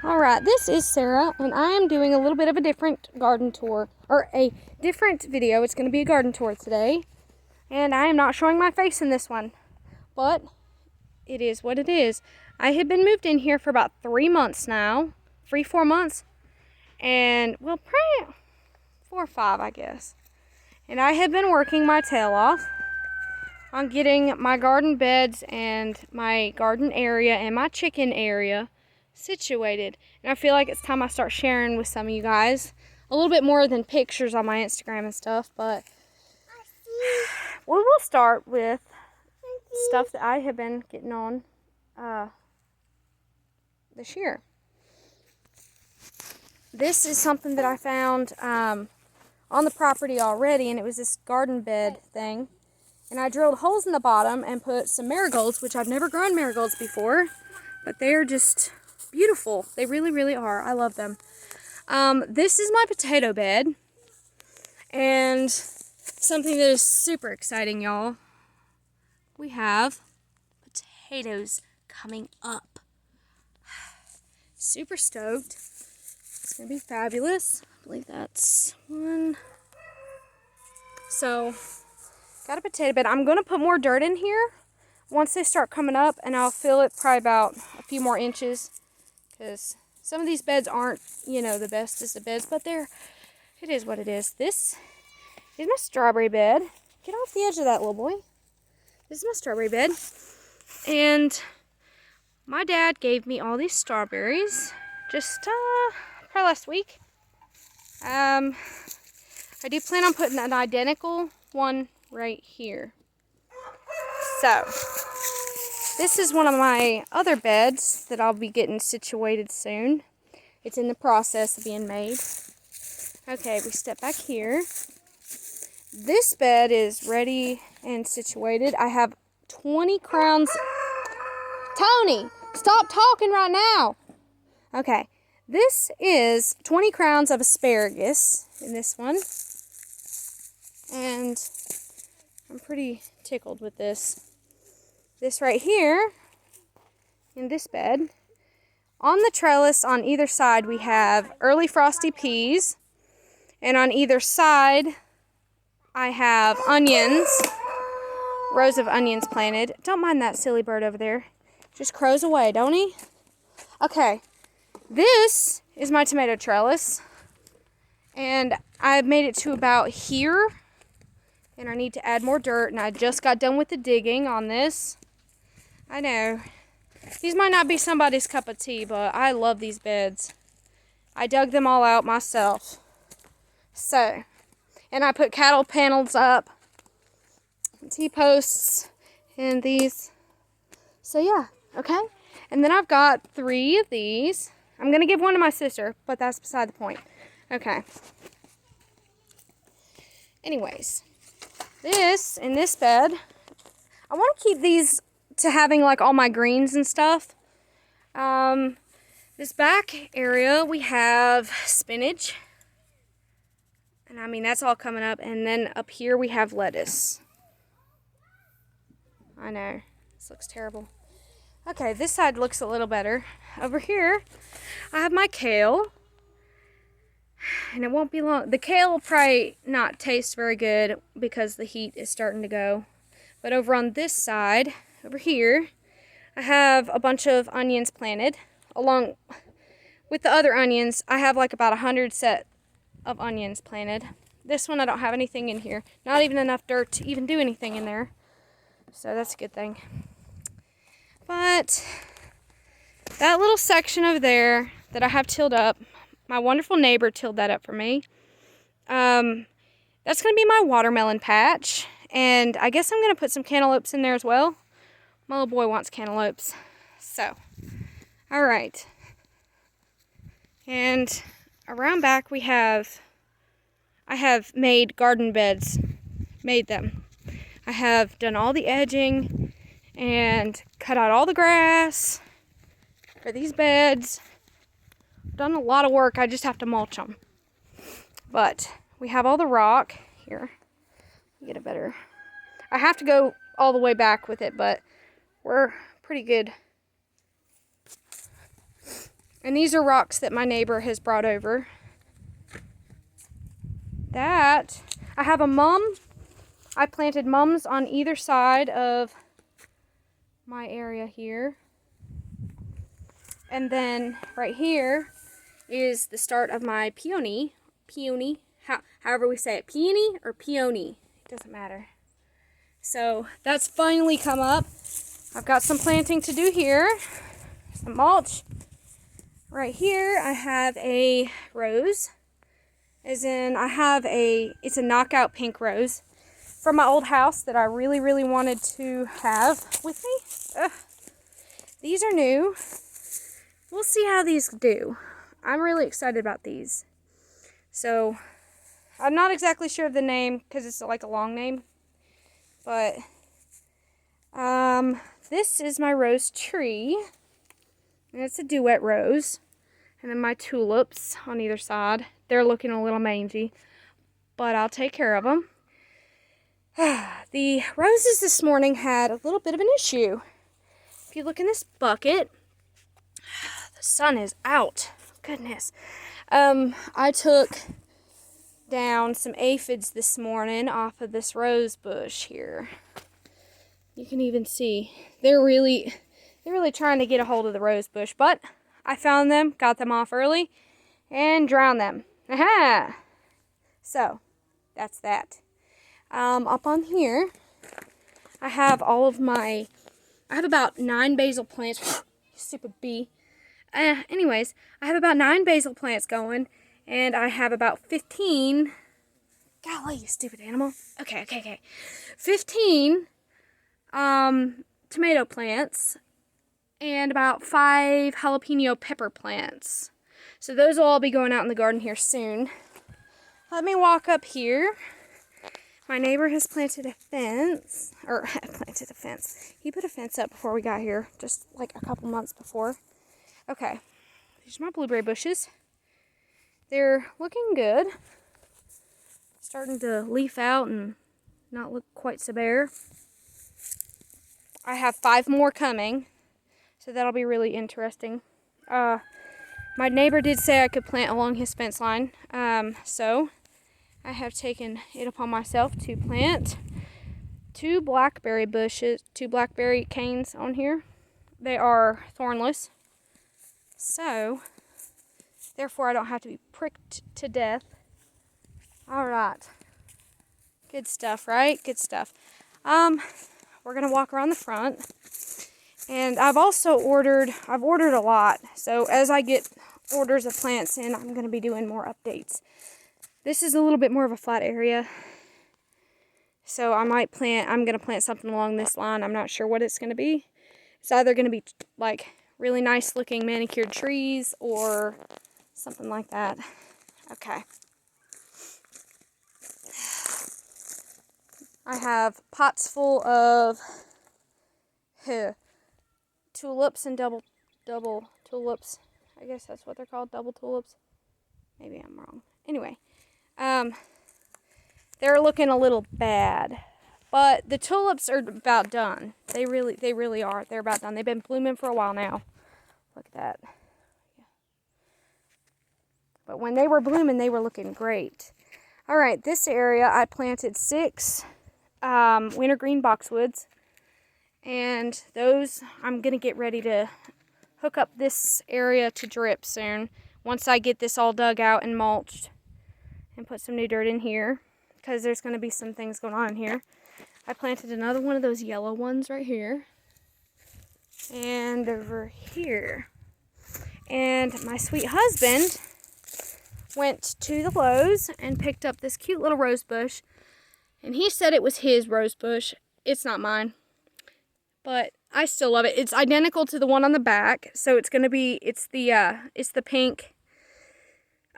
Alright, this is Sarah, and I am doing a little bit of a different garden tour, or a different video. It's going to be a garden tour today, and I am not showing my face in this one, but it is what it is. I have been moved in here for about 3 months now, 4 months, and, well, probably 4 or 5, I guess. And I have been working my tail off on getting my garden beds and my garden area and my chicken area situated. And I feel like it's time I start sharing with some of you guys a little bit more than pictures on my Instagram and stuff, but we will start with stuff that I have been getting on this year. This is something that I found on the property already, and it was this garden bed thing. And I drilled holes in the bottom and put some marigolds, which I've never grown marigolds before, but they're just beautiful. They really, really are. I love them. This is my potato bed, and something that is super exciting, y'all. We have potatoes coming up. Super stoked. It's going to be fabulous. I believe that's one. So, got a potato bed. I'm going to put more dirt in here once they start coming up, and I'll fill it probably about a few more inches, because some of these beds aren't, you know, the best as the beds, but it is what it is. This is my strawberry bed. Get off the edge of that, little boy. This is my strawberry bed, and my dad gave me all these strawberries just probably last week. I do plan on putting an identical one right here. So, this is one of my other beds that I'll be getting situated soon. It's in the process of being made. Okay, we step back here. This bed is ready and situated. I have 20 crowns. Tony, stop talking right now. Okay, this is 20 crowns of asparagus in this one. And I'm pretty tickled with this. This right here, in this bed, on the trellis on either side we have early frosty peas, and on either side I have onions, rows of onions planted. Don't mind that silly bird over there. Just crows away, don't he? Okay, this is my tomato trellis, and I've made it to about here, and I need to add more dirt, and I just got done with the digging on this. I know, these might not be somebody's cup of tea, but I love these beds. I dug them all out myself. So, and I put cattle panels up, T-posts, and these. So yeah, okay. And then I've got 3 of these. I'm going to give one to my sister, but that's beside the point. Okay. Anyways, in this bed, I want to keep these to having like all my greens and stuff. This back area we have spinach, and I mean that's all coming up, and then up here we have lettuce. I know, this looks terrible. Okay, this side looks a little better. Over here I have my kale, and it won't be long. The kale will probably not taste very good because the heat is starting to go. But over on this side, over here, I have a bunch of onions planted. Along with the other onions, I have like about 100 set of onions planted. This one I don't have anything in here. Not even enough dirt to even do anything in there. So that's a good thing. But that little section over there that I have tilled up, my wonderful neighbor tilled that up for me. That's going to be my watermelon patch. And I guess I'm going to put some cantaloupes in there as well. My little boy wants cantaloupes. So, alright. And around back I have made garden beds. Made them. I have done all the edging and cut out all the grass for these beds. Done a lot of work. I just have to mulch them. But we have all the rock here. Get a better. I have to go all the way back with it, but we're pretty good. And these are rocks that my neighbor has brought over. That, I have a mum. I planted mums on either side of my area here. And then right here is the start of my peony. Peony, however we say it, peony or peony, it doesn't matter. So that's finally come up. I've got some planting to do here, some mulch. Right here I have a rose, as in it's a knockout pink rose from my old house that I really, really wanted to have with me. Ugh. These are new. We'll see how these do. I'm really excited about these. So, I'm not exactly sure of the name because it's like a long name. But, this is my rose tree. And it's a duet rose. And then my tulips on either side. They're looking a little mangy. But I'll take care of them. The roses this morning had a little bit of an issue. If you look in this bucket, the sun is out. Goodness. I took down some aphids this morning off of this rose bush here. You can even see they're really trying to get a hold of the rose bush, but I found them, got them off early, and drowned them. Aha! So, that's that. Up on here, I have I have about 9 basil plants. Stupid bee. Anyways, I have about 9 basil plants going, and I have about 15, golly, you stupid animal. Okay. 15, tomato plants, and about 5 jalapeno pepper plants. So those will all be going out in the garden here soon. Let me walk up here. My neighbor has planted a fence, He put a fence up before we got here, just like a couple months before. Okay, these are my blueberry bushes. They're looking good. Starting to leaf out and not look quite so bare. I have 5 more coming, so that'll be really interesting. My neighbor did say I could plant along his fence line, so I have taken it upon myself to plant 2 blackberry canes on here. They are thornless, so therefore I don't have to be pricked to death. Alright, good stuff, right? Good stuff. We're gonna walk around the front, and I've ordered a lot, so as I get orders of plants in, I'm gonna be doing more updates. This is a little bit more of a flat area, so I'm gonna plant something along this line. I'm not sure what it's gonna be. It's either gonna be like really nice looking manicured trees or something like that. Okay. I have pots full of tulips and double tulips. I guess that's what they're called, double tulips. Maybe I'm wrong. Anyway, they're looking a little bad, but the tulips are about done. They really are. They're about done. They've been blooming for a while now. Look at that. Yeah. But when they were blooming, they were looking great. All right, this area I planted 6 wintergreen boxwoods, and those I'm gonna get ready to hook up this area to drip soon once I get this all dug out and mulched and put some new dirt in here, because there's going to be some things going on in here. I planted another one of those yellow ones right here and over here. And my sweet husband went to the Lowe's and picked up this cute little rose bush, and he said it was his rose bush. It's not mine, but I still love it. It's identical to the one on the back, so it's the pink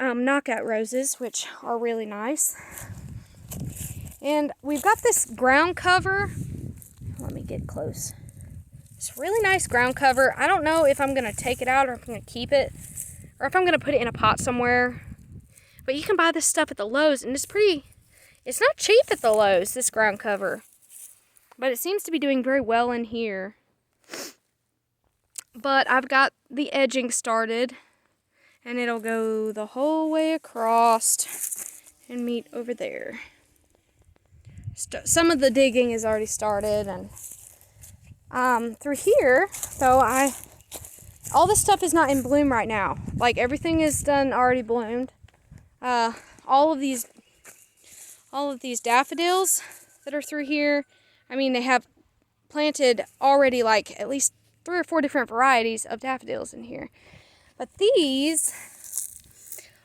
knockout roses, which are really nice. And we've got this ground cover. Let me get close. It's really nice ground cover. I don't know if I'm going to take it out or if I'm going to keep it, or if I'm going to put it in a pot somewhere. But you can buy this stuff at the Lowe's, and it's not cheap at the Lowe's, this ground cover. But it seems to be doing very well in here. But I've got the edging started And it'll go the whole way across and meet over there. Some of the digging is already started, and through here, though, all this stuff is not in bloom right now. Like, everything is done already bloomed. All of these daffodils that are through here, I mean, they have planted already like at least 3 or 4 different varieties of daffodils in here. But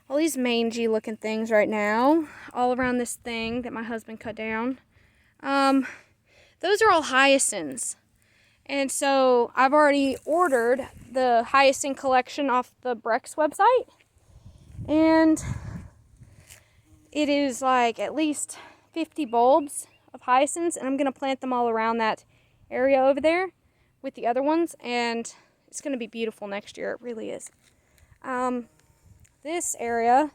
all these mangy looking things right now, all around this thing that my husband cut down, those are all hyacinths. And so I've already ordered the hyacinth collection off the Brex website. And it is like at least 50 bulbs of hyacinths, and I'm going to plant them all around that area over there with the other ones, and it's going to be beautiful next year. It really is. This area,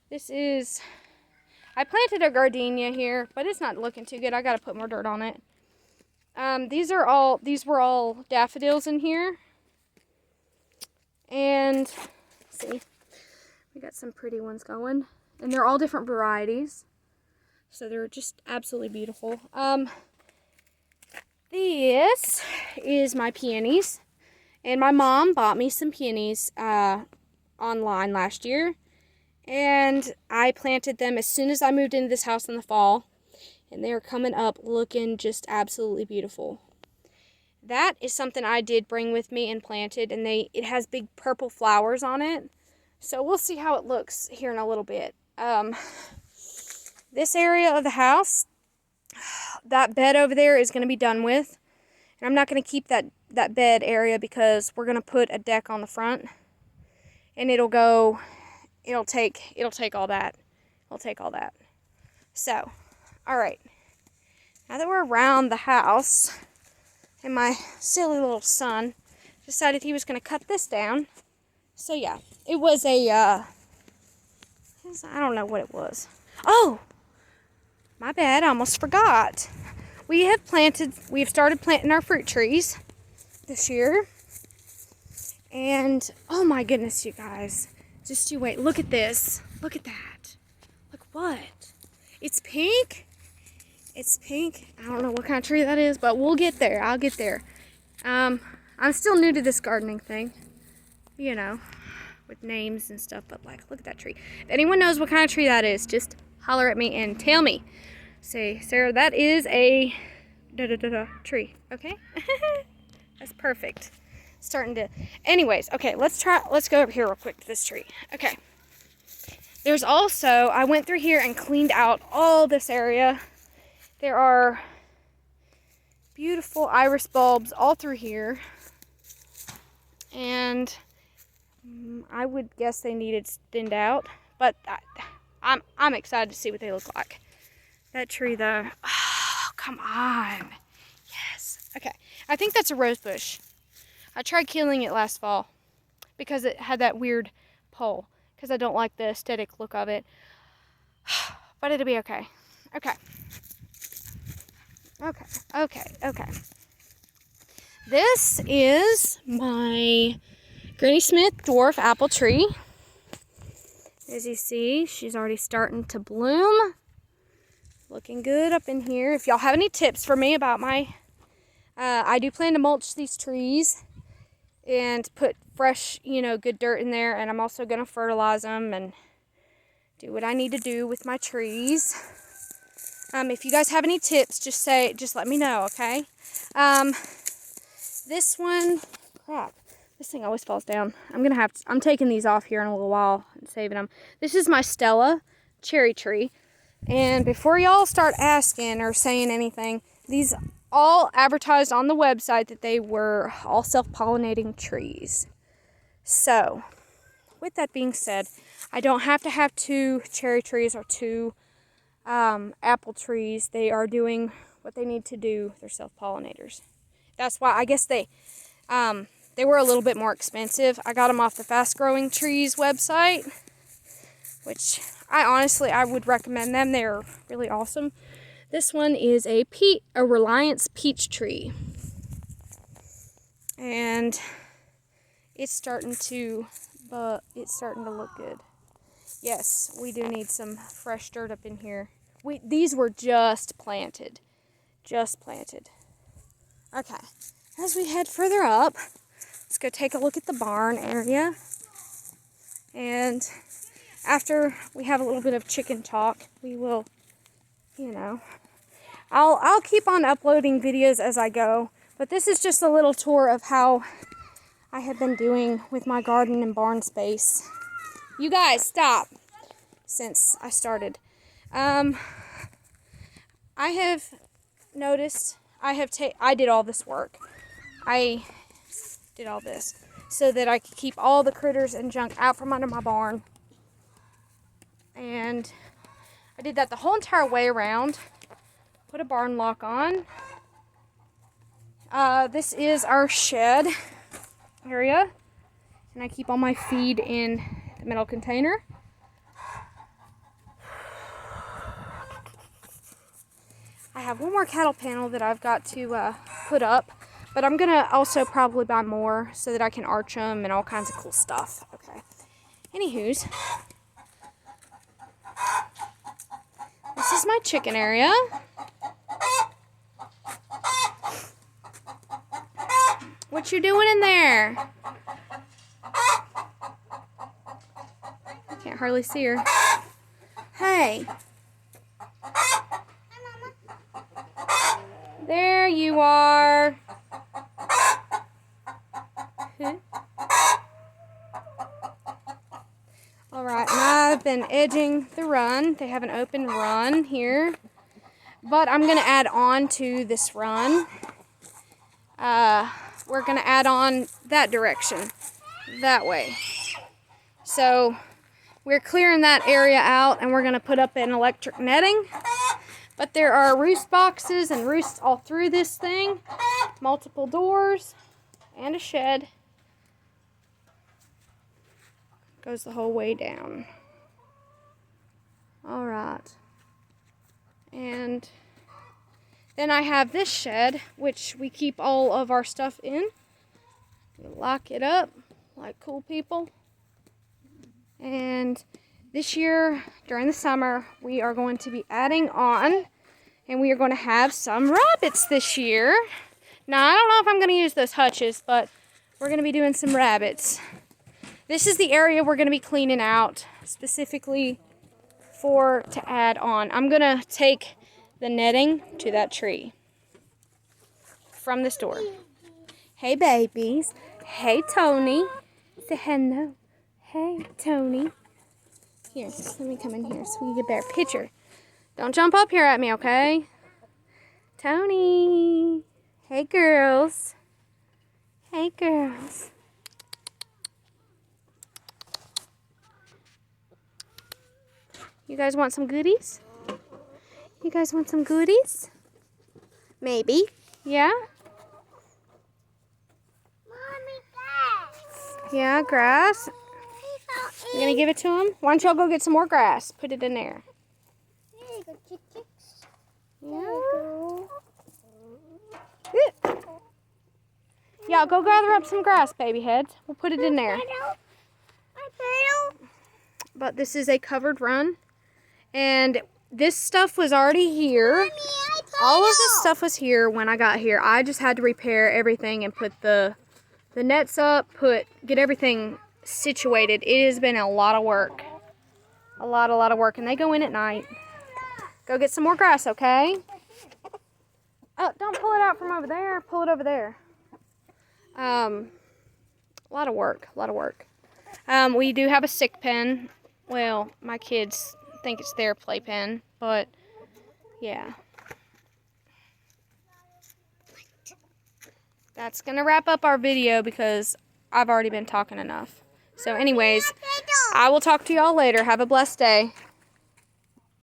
I planted a gardenia here, but it's not looking too good. I got to put more dirt on it. These were all daffodils in here. And let's see, we got some pretty ones going, and they're all different varieties. So they're just absolutely beautiful. This is my peonies, and my mom bought me some peonies online last year, and I planted them as soon as I moved into this house in the fall, and they are coming up looking just absolutely beautiful. That is something I did bring with me and planted, and it has big purple flowers on it, so we'll see how it looks here in a little bit. This area of the house, that bed over there is going to be done with. And I'm not going to keep that bed area because we're going to put a deck on the front. And it'll take all that. It'll take all that. So, alright. Now that we're around the house, and my silly little son decided he was going to cut this down. So yeah, it was I don't know what it was. Oh! My bad, I almost forgot. We have started planting our fruit trees this year. And, oh my goodness, you guys. Just you wait. Look at this. Look at that. Look what? It's pink. It's pink. I don't know what kind of tree that is, but we'll get there. I'll get there. I'm still new to this gardening thing. You know, with names and stuff, but like, look at that tree. If anyone knows what kind of tree that is, just holler at me and tell me. Say, Sarah, that is a tree, okay? That's perfect. Anyways, okay, let's go over here real quick to this tree. Okay. There's also, I went through here and cleaned out all this area. There are beautiful iris bulbs all through here. And I would guess they needed thinned out, but I'm excited to see what they look like. That tree though, oh, come on. Yes. Okay, I think that's a rose bush. I tried killing it last fall because it had that weird pole, because I don't like the aesthetic look of it. But it'll be okay. Okay. This is my Granny Smith dwarf apple tree. As you see, she's already starting to bloom. Looking good up in here. If y'all have any tips for me about I do plan to mulch these trees and put fresh, good dirt in there. And I'm also going to fertilize them and do what I need to do with my trees. If you guys have any tips, just let me know, okay? This one, crap. This thing always falls down. I'm taking these off here in a little while and saving them. This is my Stella cherry tree. And before y'all start asking or saying anything, these all advertised on the website that they were all self-pollinating trees. So, with that being said, I don't have to have 2 cherry trees or 2 apple trees. They are doing what they need to do. They're self-pollinators. That's why I guess they were a little bit more expensive. I got them off the Fast Growing Trees website, which I would recommend them. They're really awesome. This one is a Reliance peach tree. And it's starting to look good. Yes, we do need some fresh dirt up in here. These were just planted. Just planted. Okay, as we head further up, let's go take a look at the barn area. And after we have a little bit of chicken talk, we will, you know, I'll keep on uploading videos as I go. But this is just a little tour of how I have been doing with my garden and barn space. You guys, stop. Since I started. I have noticed I did all this work. I did all this so that I could keep all the critters and junk out from under my barn. And I did that the whole entire way around. Put a barn lock on. This is our shed area. And I keep all my feed in the metal container. I have one more cattle panel that I've got to put up, but I'm going to also probably buy more so that I can arch them and all kinds of cool stuff. Okay. Anywho's, this is my chicken area. What you doing in there? I can't hardly see her. Hey. There you are. Alright, and I've been edging the run. They have an open run here. But I'm going to add on to this run. We're going to add on that direction. That way. So, we're clearing that area out and we're going to put up an electric netting. But there are roost boxes and roosts all through this thing. Multiple doors and a shed. Goes the whole way down. Alright. And then I have this shed, which we keep all of our stuff in. We lock it up like cool people. And this year, during the summer, we are going to be adding on, and we are going to have some rabbits this year. Now, I don't know if I'm going to use those hutches, but we're going to be doing some rabbits. This is the area we're going to be cleaning out, specifically to add on. I'm going to take the netting to that tree from this door. Hey, babies. Hey, Tony. Say hello. Hey, Tony. Here, let me come in here so we can get a better picture. Don't jump up here at me, okay? Tony. Hey, girls. Hey, girls. You guys want some goodies? You guys want some goodies? Maybe. Yeah? Mommy, grass. Yeah, grass. You gonna give it to him? Why don't y'all go get some more grass? Put it in there. There you go, chicks. Yeah. Good. Yeah, go gather up some grass, baby heads. We'll put it in there. But this is a covered run. And this stuff was already here. Mommy, all of this stuff was here when I got here. I just had to repair everything and put the nets up, get everything situated. It has been a lot of work. A lot of work. And they go in at night. Go get some more grass, okay? Oh, don't pull it out from over there. Pull it over there. A lot of work. We do have a sick pen. Well, my kids think it's their playpen, but yeah. That's going to wrap up our video because I've already been talking enough. So anyways, I will talk to y'all later. Have a blessed day.